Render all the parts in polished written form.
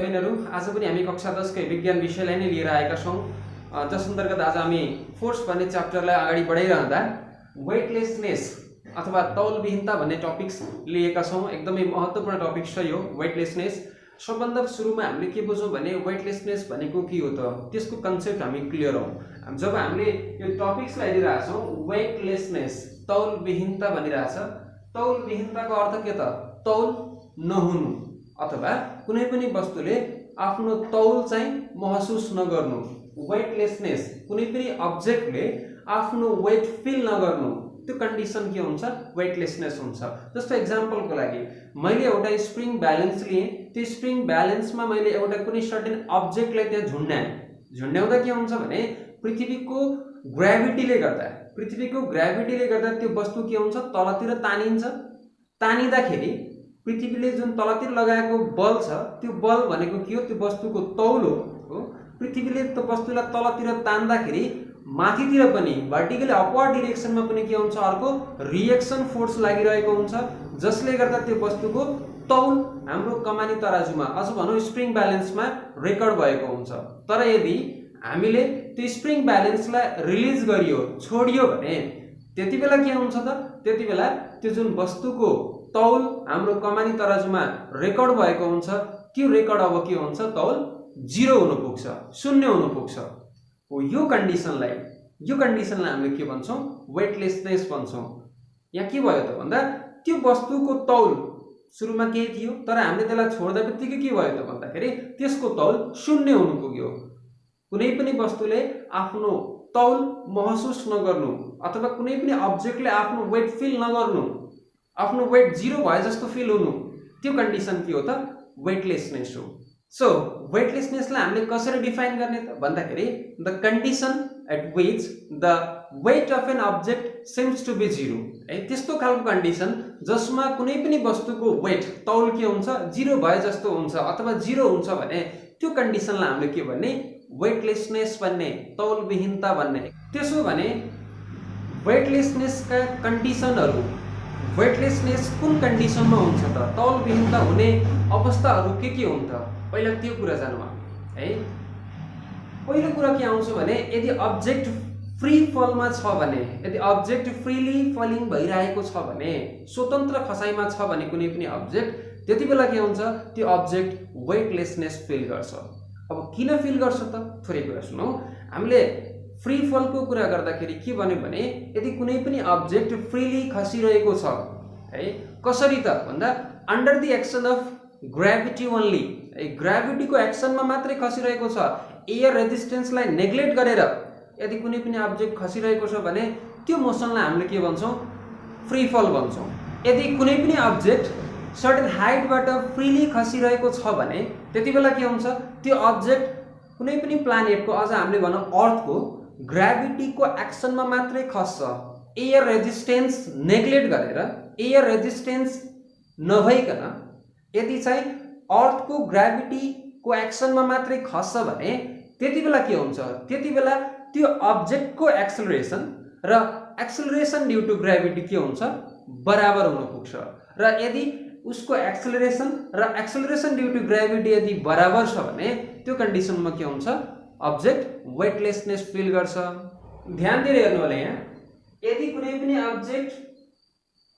बहिनीहरु, आज पनि हामी कक्षा 10 कै विज्ञान विषयलाई नै लिएर आएका छौं। जस अन्तर्गत आज हामी फोर्स भन्ने च्याप्टरलाई अगाडि बढाइरहँदा वेटलेसनेस अथवा तौलविहीनता भन्ने टपिक्स लिएका छौं। एकदमै महत्त्वपूर्ण टपिक छ यो वेटलेसनेस। सबभन्दा सुरुमा हामीले के बुझौं भने वेटलेसनेस भनेको के हो त, त्यसको कन्सेप्ट हामी क्लियर हौं। जब हामीले यो टपिक्सलाई लिइरहेका छौं, वेटलेसनेस तौलविहीनता भनिरहेछ। तौलविहीनताको अर्थ के त, तौल नहुनु अथवा कुनै पनि वस्तुले आफ्नो तौल चाहिँ महसुस नगर्नु। वेटलेसनेस कुनै पनि अब्जेक्टले आफ्नो वेट फिल नगर्नु, त्यो कन्डिसन के हुन्छ, वेटलेसनेस हुन्छ। जस्तो एक्जाम्पलको लागि मैले एउटा स्प्रिङ ब्यालेन्स लिए, त्यो स्प्रिङ ब्यालेन्समा मैले एउटा कुनै सर्टेन अब्जेक्टलाई त्यहाँ झुन्ड्याउँदा के हुन्छ भने पृथ्वीको ग्राभिटीले गर्दा त्यो वस्तु के हुन्छ, तलतिर तानिन्छ। तानिँदाखेरि पृथ्वीले जुन तलतिर लगाएको बल छ, त्यो बल भनेको के हो, त्यो वस्तुको तौल हो। पृथ्वीले त्यो वस्तुलाई तलतिर तान्दाखेरि माथितिर पनि भर्टिकली अपवर्ड डिरेक्सनमा पनि के हुन्छ, अर्को रिएक्सन फोर्स लागिरहेको हुन्छ, जसले गर्दा त्यो वस्तुको तौल हाम्रो कमानी तराजुमा अझ भनौं स्प्रिङ ब्यालेन्समा रेकर्ड भएको हुन्छ। तर यदि हामीले त्यो स्प्रिङ ब्यालेन्सलाई रिलिज गरियो, छोडियो भने त्यति बेला के हुन्छ त, त्यति बेला त्यो जुन वस्तुको तौल हाम्रो कमानी तराजुमा रेकर्ड भएको हुन्छ, त्यो रेकर्ड अब के हुन्छ, तौल 0 हुन पुग्छ, 0 हुन पुग्छ। यो कन्डिसनलाई हामीले के भन्छौं, वेटलेसनेस भन्छौं। यहाँ के भयो त भन्दा त्यो वस्तुको तौल सुरुमा केही थियो, तर हामीले त्यसलाई छोड्दा बित्तिकै के भयो त भन्दाखेरि त्यसको तौल 0 हुन पुग्यो। कुनै पनि वस्तुले आफ्नो तौल महसुस नगर्नु अथवा कुनै पनि अब्जेक्टले आफ्नो वेट फिल नगर्नु, आफ्नो वेट 0 भए जस्तो फिल हुनु, त्यो कन्डिसन के हो त, वेटलेसनेस हो। सो वेटलेसनेसलाई हामीले कसरी डिफाइन गर्ने त भन्दाखेरि the condition at which the weight of an object seems to be 0। है, त्यस्तो खालको कन्डिसन जसमा कुनै पनि वस्तुको वेट तौल के हुन्छ, 0 भए जस्तो हुन्छ अथवा 0 हुन्छ भने त्यो कन्डिसनलाई हामीले के भन्ने, वेटलेसनेस भन्ने, तौलविहीनता भन्ने। त्यसो भने वेटलेसनेसका कन्डिसनहरू, वेटलेसनेस कुन कन्डिसनमा हुन्छ त, तौलविहीनता हुने अवस्थाहरू के हुन् त, पहिला त्यो कुरा जान्नु है। पहिलो कुरा के आउँछ भने यदि अब्जेक्ट फ्री फलमा छ भने, यदि अब्जेक्ट फ्रीली फलिङ भइरहेको छ भने, स्वतन्त्र खसाइमा छ भने कुनै पनि अब्जेक्ट, त्यति बेला के हुन्छ, त्यो अब्जेक्ट वेटलेसनेस फिल गर्छ। अब किन फिल गर्छ त, थोरै कुरा सुनौ। हामीले फ्री फलको कुरा गर्दाखेरि के भन्यो भने यदि कुनै पनि अब्जेक्ट फ्रीली खसिरहेको छ है, कसरी त भन्दा under the action of gravity only, ग्राभिटीको एक्सनमा मात्रै खसिरहेको छ, एयर रेजिस्टेन्सलाई नेग्लेक्ट गरेर यदि कुनै पनि अब्जेक्ट खसिरहेको छ भने त्यो मोसनलाई हामीले के भन्छौं, फ्री फल भन्छौं। यदि कुनै पनि अब्जेक्ट सर्टेन हाइटबाट फ्रीली खसिरहेको छ भने त्यति बेला के हुन्छ, त्यो अब्जेक्ट कुनै पनि प्लानेटको, अझ हामीले भनौं अर्थको ग्राभिटीको एक्सनमा मात्रै खस्छ, एयर रेजिस्टेन्स नेग्लेक्ट गरेर, एयर रेजिस्टेन्स नभइकन यदि चाहिँ अर्थको ग्राभिटीको एक्सनमा मात्रै खस्छ भने त्यति बेला के हुन्छ, त्यति बेला त्यो अब्जेक्टको एक्सेलरेसन र एक्सेलरेसन ड्यू टु ग्राभिटी के हुन्छ, बराबर हुन पुग्छ। र यदि उसको एक्सेलरेसन र एक्सेलरेसन ड्यू टु ग्राभिटी यदि बराबर छ भने त्यो कन्डिसनमा के हुन्छ, अब्जेक्ट वेटलेसनेस फिल गर्छ। ध्यान दिएर हेर्नु होला, यहाँ यदि कुनै पनि अब्जेक्ट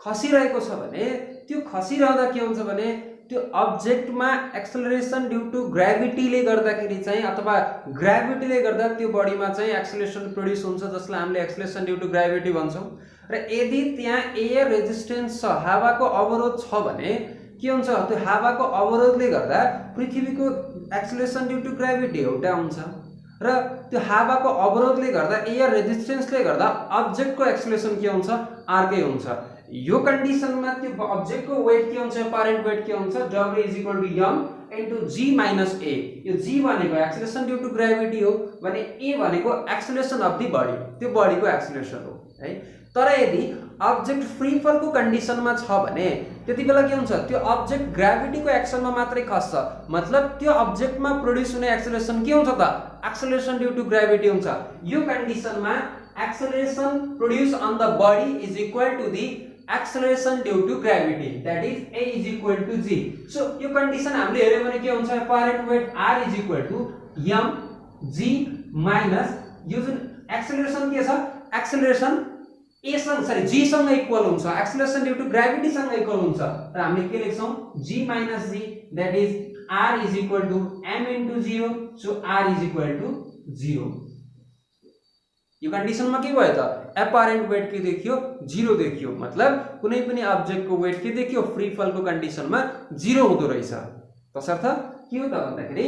खसिरहेको छ भने त्यो खसिरहँदा के हुन्छ भने त्यो अब्जेक्टमा एक्सेलरेसन ड्यू टु ग्राभिटीले गर्दाखेरि चाहिँ अथवा ग्राभिटीले गर्दा त्यो बडीमा चाहिँ एक्सेलरेसन प्रोड्युस हुन्छ, जसलाई हामीले एक्सेलरेसन ड्यू टु ग्राभिटी भन्छौं। र यदि त्यहाँ एयर रेजिस्टेन्स छ, हावाको अवरोध छ भने के हुन्छ, त्यो हावाको अवरोधले गर्दा पृथ्वीको एक्सेलरेसन ड्यू टु ग्राभिटी एउटा हुन्छ र त्यो हावाको अवरोधले गर्दा, एयर रेजिस्टेन्सले गर्दा अब्जेक्टको एक्सेलरेसन के हुन्छ, अर्कै हुन्छ। यो कन्डिसनमा त्यो अब्जेक्टको वेट के हुन्छ, पारेन्ट वेट के हुन्छ, W = m * g - a। यो g भनेको एक्सेलरेसन ड्यू टु ग्राभिटी हो भने a भनेको एक्सेलरेसन अफ द बडी, त्यो बडीको एक्सेलरेसन हो है। तर यदि अब्जेक्ट फ्री फलको कन्डिसनमा छ भने त्यति बेला के हुन्छ, त्यो अब्जेक्ट ग्राभिटीको एक्सनमा मात्रै खस्छ, मतलब त्यो अब्जेक्टमा प्रोड्युस हुने एक्सेलरेसन के हुन्छ त, एक्सेलरेसन ड्यू टु ग्राभिटी हुन्छ। यो कन्डिसनमा acceleration produce on the body is equal to the acceleration due to gravity that is a is equal to g। So यो कन्डिसन हामीले हेर्यो भने के हुन्छ apparent weight r is equal to m g minus यो जुन acceleration के छ एक्सेलरेसन a सँग सरी g सँग इक्वल हुन्छ एक्सेलरेसन ड्यू टु ग्रेभिटी सँग इक्वल हुन्छ र हामीले के लेख्छौं g minus g that is r is equal to m into 0। So r is equal to 0। यो कन्डिसनमा के भयो त एपारेन्ट वेट के देखियो 0 देखियो मतलब कुनै पनि अब्जेक्ट को वेट के देखियो फ्री फल को कन्डिसनमा 0 हुँदो रहेछ। तसर्थ के हो त भन्दाखेरि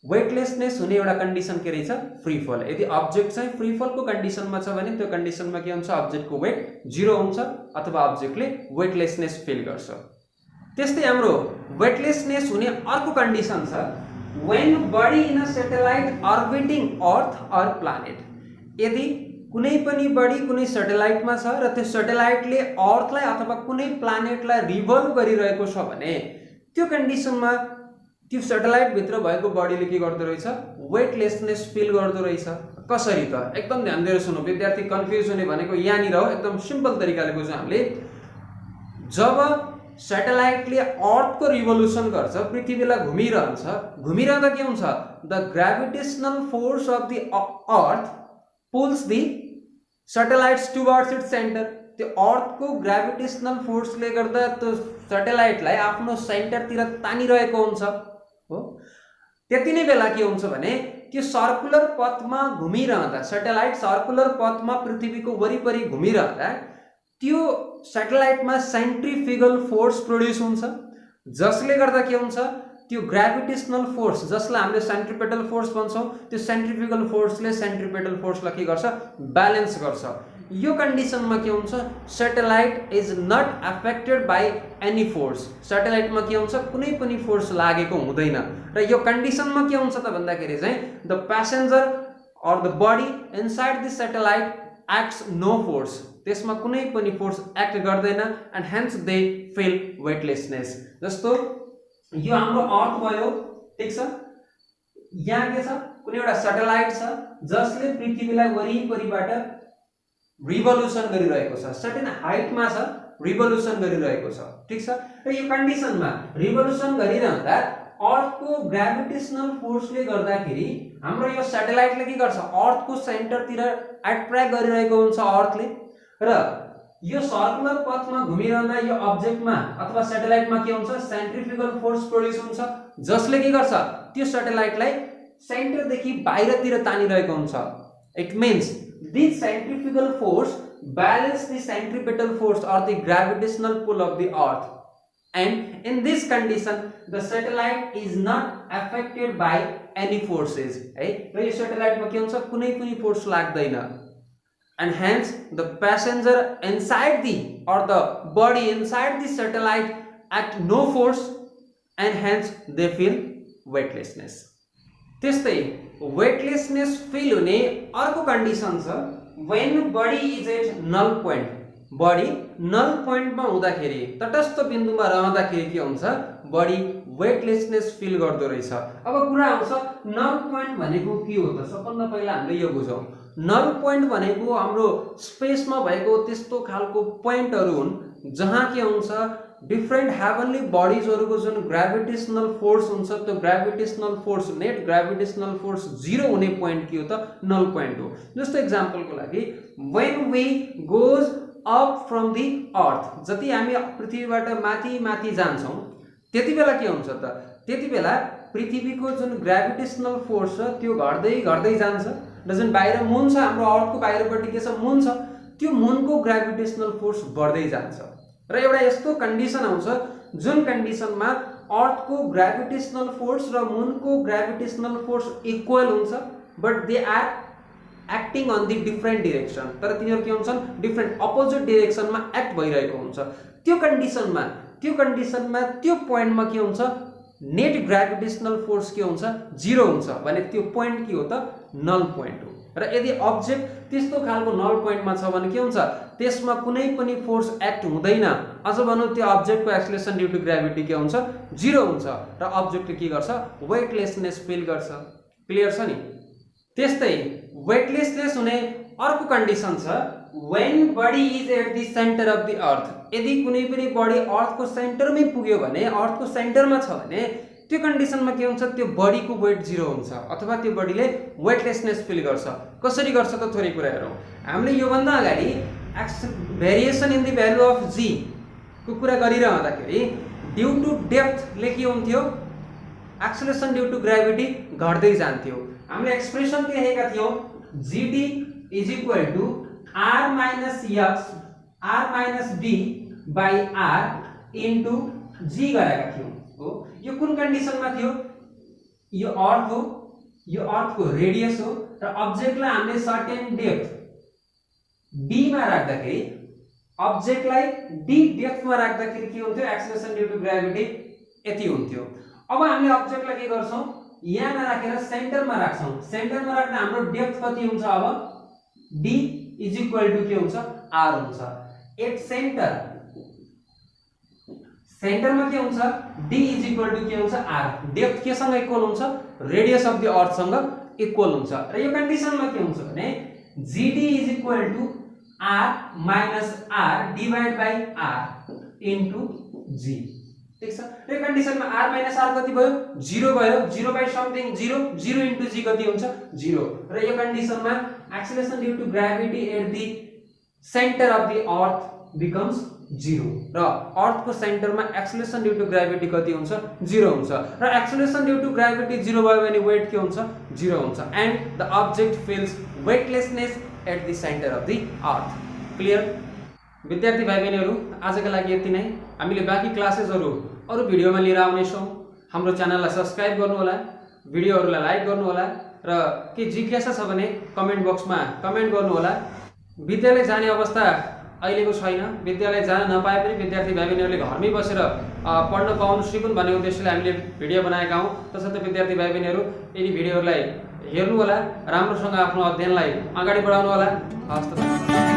वेटलेसनेस हुने एउटा कन्डिसन के रहेछ फ्री फल। यदि अब्जेक्ट चाहिँ फ्री फल को कन्डिसनमा छ भने त्यो कन्डिसनमा के हुन्छ अब्जेक्ट को वेट 0 हुन्छ अथवा अब्जेक्टले वेटलेसनेस फिल गर्छ। त्यस्तै हाम्रो वेटलेसनेस हुने अर्को कन्डिसन छ when body in a satellite orbiting earth or planet. यदि कुनै पनि बडी कुनै सैटेलाइटमा छ र त्यो सैटेलाइटले अर्थलाई अथवा कुनै प्लानेटलाई रिभल्भ गरिरहेको छ भने त्यो कन्डिसनमा त्यो सैटेलाइट भित्र भएको बडीले के गर्दो रहेछ वेटलेसनेस फिल गर्दो रहेछ। कसरी त एकदम ध्यान दिएर सुन्नु विद्यार्थी कन्फ्युज हुने भनेको यहाँनिर हो। एकदम सिम्पल तरिकाले बुझ्नु हामीले जब सैटेलाइटले अर्थको रिभोल्युसन गर्छ पृथ्वीलाई घुमिरहँदा के हुन्छ the gravitational force of the earth pulls the satellites towards its center। त्यो अर्थ को ग्रेभिटेशनल फोर्सले गर्दा त्यो सैटेलाइटलाई आफ्नो सेन्टरतिर तानिरहेको हुन्छ हो। त्यति नै बेला के हुन्छ भने त्यो सर्कुलर पथमा घुमिरहँदा सैटेलाइट सर्कुलर पथमा पृथ्वीको वरिपरि घुमिरहँदा त्यो सैटेलाइटमा सेन्ट्रिफ्युगल फोर्स प्रोड्युस हुन्छ जसले गर्दा के हुन्छ त्यो ग्रेभिटेशनल फोर्स जसलाई हामीले सेन्ट्रिपेटल फोर्स भन्छौं त्यो सेन्ट्रिफ्युगल फोर्सले सेन्ट्रिपेटल फोर्सलाई के गर्छ ब्यालेन्स गर्छ। यो कन्डिसनमा के हुन्छ satellite is not affected by any force. सैटेलाइटमा के हुन्छ कुनै पनि फोर्स लागेको हुँदैन र यो कन्डिसनमा के हुन्छ त भन्दाखेरि चाहिँ the passenger or the body inside the satellite acts no force. त्यसमा कुनै पनि फोर्स एक्ट गर्दैन and hence they feel weightlessness. जस्तो यो हाम्रो अर्थ भयो ठीक छ यहाँ के छ कुनै एउटा सैटेलाइट छ जसले पृथ्वीलाई वरिपरिबाट रिभोल्युसन गरिरहेको छ सर्टेन हाइटमा छ रिभोल्युसन गरिरहेको छ ठीक छ र यो कन्डिसनमा रिभोल्युसन गरिरहँदा अर्थको ग्रेभिटेशनल फोर्सले गर्दाखेरि हाम्रो यो सैटेलाइटले के गर्छ अर्थको सेन्टरतिर अट्र्याक्ट गरिरहेको हुन्छ अर्थले र यो सर्कुलर पथमा घुमिरहँदा यो अब्जेक्टमा अथवा सैटेलाइटमा के हुन्छ सेन्ट्रिफ्युगल फोर्स प्रोड्युस हुन्छ जसले के गर्छ त्यो सैटेलाइटलाई सेन्टरदेखि बाहिरतिर तानिरहेको हुन्छ। It means this centrifugal force balance the centripetal force और the gravitational pull of the earth and in this condition the satellite is not affected by any forces है र यो सैटेलाइटमा के हुन्छ कुनै पनि फोर्स लाग्दैन and hence the passenger inside the or the body inside the satellite act no force and hence they feel weightlessness। त्यस्तै weightlessness feel हुने अर्को कन्डिसन छ when body is at null point। Body null पोइन्टमा हुँदाखेरि तटस्थ बिन्दुमा रहँदाखेरि के हुन्छ बडी वेटलेसनेस फिल गर्दो रहेछ। अब कुरा आउँछ नल पोइन्ट भनेको के हो त सबभन्दा पहिला हामीले यो बुझौं। नल पोइन्ट भनेको हाम्रो स्पेसमा भएको त्यस्तो खालको पोइन्टहरु हुन् जहाँ के हुन्छ डिफरेंट हेभनली बडीजहरुको जुन ग्रेभिटेशनल फोर्स हुन्छ त्यो gravitational force net gravitational force 0 हुने पोइन्ट के हो त नल पोइन्ट हो। जस्तो एक्जाम्पलको लागि when we goes up from the earth जति हामी पृथ्वीबाट माथि माथि जान्छौं त्यति बेला के हुन्छ त त्यति बेला पृथ्वीको जुन ग्रेभिटेशनल फोर्स छ त्यो घट्दै घट्दै जान्छ र जुन बाहिर मून छ हाम्रो अर्थको बाहिरपट्टि के छ मून छ त्यो मूनको ग्रेभिटेशनल फोर्स बढ्दै जान्छ र एउटा यस्तो कन्डिसन आउँछ जुन कन्डिसनमा अर्थको ग्रेभिटेशनल फोर्स र मूनको ग्रेभिटेशनल फोर्स इक्वल हुन्छ but they are acting on the different direction तर तिनीहरु के हुन्छन् डिफरेंट अपोजिट डाइरेक्सनमा एक्ट भइरहेको हुन्छ। त्यो कन्डिसनमा त्यो पोइन्टमा के हुन्छ नेट ग्रेभिटेशनल फोर्स के हुन्छ 0 हुन्छ भने त्यो पोइन्ट के हो त नल पोइन्ट हो। र यदि अब्जेक्ट त्यस्तो खालको नल पोइन्टमा छ भने के हुन्छ त्यसमा कुनै पनि फोर्स एक्ट हुँदैन अझ भनौं त्यो अब्जेक्टको एक्सेलरेसन ड्यू टु ग्रेभिटी के हुन्छ 0 हुन्छ र अब्जेक्टले के गर्छ वेटलेसनेस फिल गर्छ। क्लियर छ नि। त्यस्तै वेटलेसनेस हुने अर्को कन्डिसन छ when body is at the center of the earth, यदि कुनै पनि बडी अर्थको सेन्टरमै पुग्यो भने, अर्थको सेन्टरमा छ भने त्यो कन्डिसनमा के हुन्छ, त्यो बडीको वेट 0 हुन्छ अथवा त्यो बडीले वेटलेसनेस फिल गर्छ। कसरी गर्छ त थोरै कुरा हेरौँ। हामीले यो भन्दा अगाडि variation in the value of g को कुरा गरिरहँदाखेरि ड्यू टु डेप्थ ले के हुन्थ्यो, एक्सेलरेसन ड्यू टु ग्रेभिटी घट्दै जान्थ्यो। हामीले एक्सप्रेसन के लेखेका थियौं, gd is equal to r minus x r minus d by r into g गरेका थियौं हो। यो कुन कन्डिसनमा थियो, यो अर्थ हो, यो अर्थको रेडियस हो र अब्जेक्टलाई हामीले सर्टेन डेप्थ d मा राख्दाखेरि, अब्जेक्टलाई d डेप्थमा राख्दाखेरि के हुन्थ्यो, एक्सेलरेसन ड्यू टु ग्रेभिटी यति हुन्थ्यो। अब हामीले अब्जेक्टलाई के गर्छौं, यहाँ राखेर सेन्टरमा राख्छौं। सेन्टरमा राख्दा हाम्रो डेप्थ कति हुन्छ, अब d इज इक्वल टु के हुन्छ, r हुन्छ। एट सेन्टर, सेन्टरमा के हुन्छ, d इज इक्वल टु के हुन्छ, r। डेप्थ के सँग इक्वल हुन्छ, रेडियस अफ द अर्थ सँग इक्वल हुन्छ। र यो कन्डिसनमा के हुन्छ भने gd is equal to r minus r divide by r into g। ठीक छ। यो कन्डिसनमा r माइनस r कति भयो, 0 भयो। 0 बाइ समथिङ 0, 0 इन्टु g कति हुन्छ, 0। र यो कन्डिसनमा acceleration due to gravity at the centre of the earth becomes 0 र अर्थको सेन्टरमा एक्सेलरेसन ड्यू टु ग्रेभिटी कति हुन्छ, 0 हुन्छ। र एक्सेलरेसन ड्यू टु ग्रेभिटी 0 भयो भने वेट के हुन्छ, 0 हुन्छ। And the object feels weightlessness at the centre of the earth. Clear विद्यार्थी भाइ बहिनीहरू, आजका लागि यति नै। हामीले बाँकी क्लासेसहरू अरु भिडियोमा लिएर आउनेछौँ। हाम्रो च्यानललाई सब्स्क्राइब गर्नु होला, भिडियोहरूलाई लाइक गर्नु होला र के जिज्ञासा छ भने कमेन्ट बक्समा कमेन्ट गर्नु होला। विद्यालय जाने अवस्था अहिलेको छैन, विद्यालय जान नपाए पनि विद्यार्थी भाइ बहिनीहरूले घरमै बसेर पढ्न पाउनु सिकुन् भन्ने उद्देश्यले हामीले भिडियो बनाएका हौं। त्यसर्थ विद्यार्थी भाइ बहिनीहरू यी भिडियोहरूलाई हेर्नु होला, राम्रोसँग आफ्नो अध्ययनलाई अगाडि बढाउनु होला। हस्त।